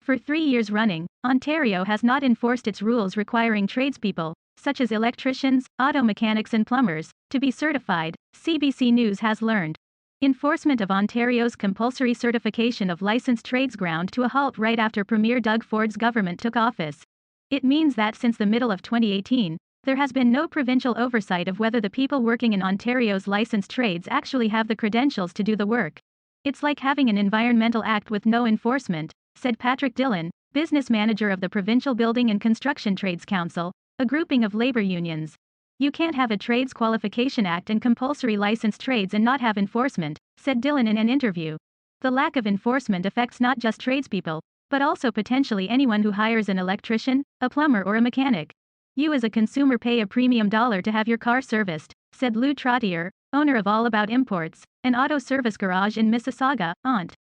For 3 years running, Ontario has not enforced its rules requiring tradespeople, such as electricians, auto mechanics and plumbers, to be certified, CBC News has learned. Enforcement of Ontario's compulsory certification of licensed trades ground to a halt right after Premier Doug Ford's government took office. It means that since the middle of 2018, there has been no provincial oversight of whether the people working in Ontario's licensed trades actually have the credentials to do the work. It's like having an environmental act with no enforcement, said Patrick Dillon, business manager of the Provincial Building and Construction Trades Council, a grouping of labor unions. You can't have a Trades Qualification Act and compulsory licensed trades and not have enforcement, said Dillon in an interview. The lack of enforcement affects not just tradespeople, but also potentially anyone who hires an electrician, a plumber or a mechanic. You as a consumer pay a premium dollar to have your car serviced, said Lou Trottier, owner of All About Imports, an auto service garage in Mississauga, Ont.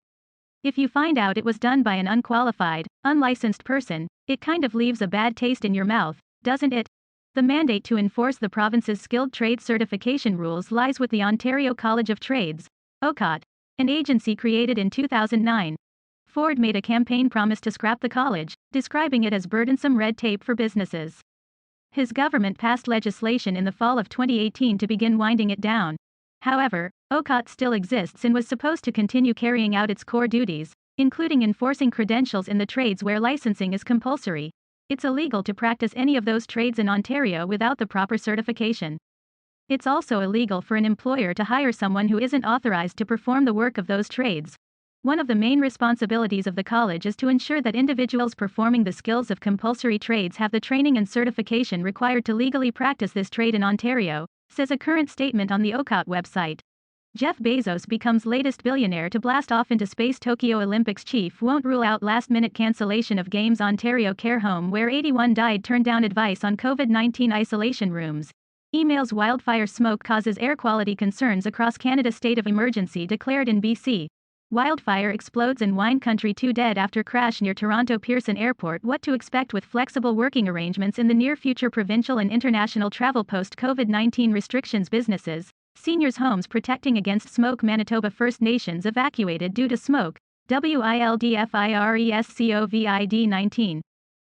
If you find out it was done by an unqualified, unlicensed person, it kind of leaves a bad taste in your mouth, doesn't it? The mandate to enforce the province's skilled trade certification rules lies with the Ontario College of Trades, OCOT, an agency created in 2009. Ford made a campaign promise to scrap the college, describing it as burdensome red tape for businesses. His government passed legislation in the fall of 2018 to begin winding it down. However, OCOT still exists and was supposed to continue carrying out its core duties, including enforcing credentials in the trades where licensing is compulsory. It's illegal to practice any of those trades in Ontario without the proper certification. It's also illegal for an employer to hire someone who isn't authorized to perform the work of those trades. One of the main responsibilities of the college is to ensure that individuals performing the skills of compulsory trades have the training and certification required to legally practice this trade in Ontario, says a current statement on the OCOT website. Jeff Bezos becomes latest billionaire to blast off into space. Tokyo Olympics chief won't rule out last-minute cancellation of games. Ontario care home where 81 died turned down advice on COVID-19 isolation rooms. Emails wildfire smoke causes air quality concerns across Canada. State of emergency declared in BC. Wildfire explodes in wine country. 2 dead after crash near Toronto Pearson Airport. What to expect with flexible working arrangements in the near future. Provincial and international travel post COVID-19 restrictions. Businesses, seniors' homes protecting against smoke. Manitoba First Nations evacuated due to smoke. WILDFIRES COVID-19.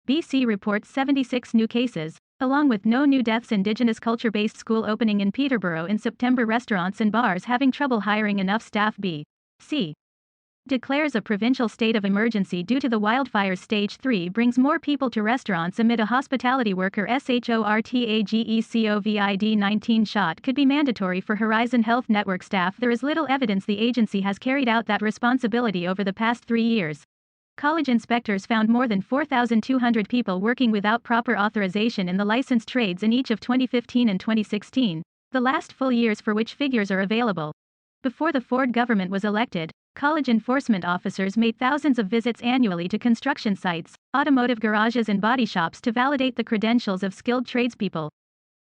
BC reports 76 new cases, along with no new deaths. Indigenous culture-based school opening in Peterborough in September. Restaurants and bars having trouble hiring enough staff. BC declares a provincial state of emergency due to the wildfires. Stage 3 brings more people to restaurants amid a hospitality worker shortage. COVID-19 shot could be mandatory for Horizon Health Network staff. There is little evidence the agency has carried out that responsibility over the past 3 years. College inspectors found more than 4,200 people working without proper authorization in the licensed trades in each of 2015 and 2016, the last full years for which figures are available. Before the Ford government was elected, college enforcement officers made thousands of visits annually to construction sites, automotive garages and body shops to validate the credentials of skilled tradespeople.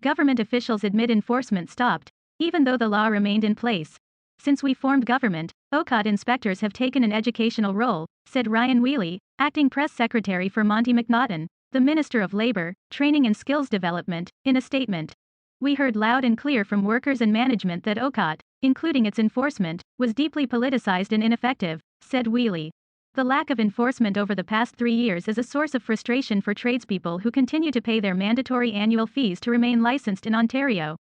Government officials admit enforcement stopped, even though the law remained in place. Since we formed government, OCOT inspectors have taken an educational role, said Ryan Wheely, acting press secretary for Monty McNaughton, the Minister of Labour, Training and Skills Development, in a statement. We heard loud and clear from workers and management that OCOT, including its enforcement, was deeply politicized and ineffective, said Wheely. The lack of enforcement over the past 3 years is a source of frustration for tradespeople who continue to pay their mandatory annual fees to remain licensed in Ontario.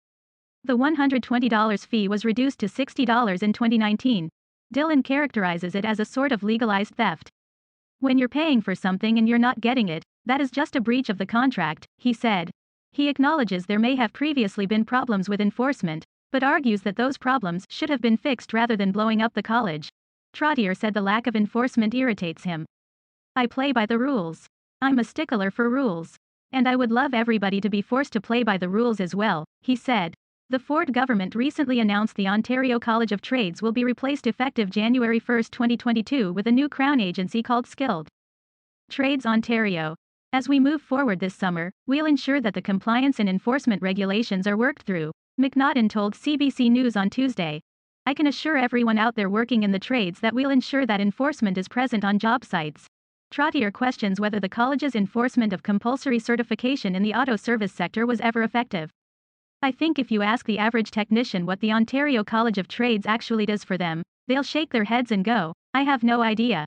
The $120 fee was reduced to $60 in 2019. Dillon characterizes it as a sort of legalized theft. When you're paying for something and you're not getting it, that is just a breach of the contract, he said. He acknowledges there may have previously been problems with enforcement, but argues that those problems should have been fixed rather than blowing up the college. Trottier said the lack of enforcement irritates him. I play by the rules. I'm a stickler for rules. And I would love everybody to be forced to play by the rules as well, he said. The Ford government recently announced the Ontario College of Trades will be replaced effective January 1, 2022 with a new Crown agency called Skilled Trades Ontario. As we move forward this summer, we'll ensure that the compliance and enforcement regulations are worked through, McNaughton told CBC News on Tuesday. I can assure everyone out there working in the trades that we'll ensure that enforcement is present on job sites. Trottier questions whether the college's enforcement of compulsory certification in the auto service sector was ever effective. I think if you ask the average technician what the Ontario College of Trades actually does for them, they'll shake their heads and go, I have no idea.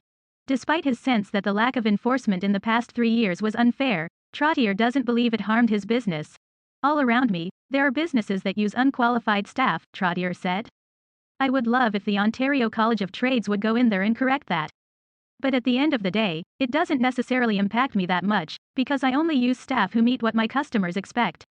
Despite his sense that the lack of enforcement in the past 3 years was unfair, Trottier doesn't believe it harmed his business. All around me, there are businesses that use unqualified staff, Trottier said. I would love if the Ontario College of Trades would go in there and correct that. But at the end of the day, it doesn't necessarily impact me that much, because I only use staff who meet what my customers expect.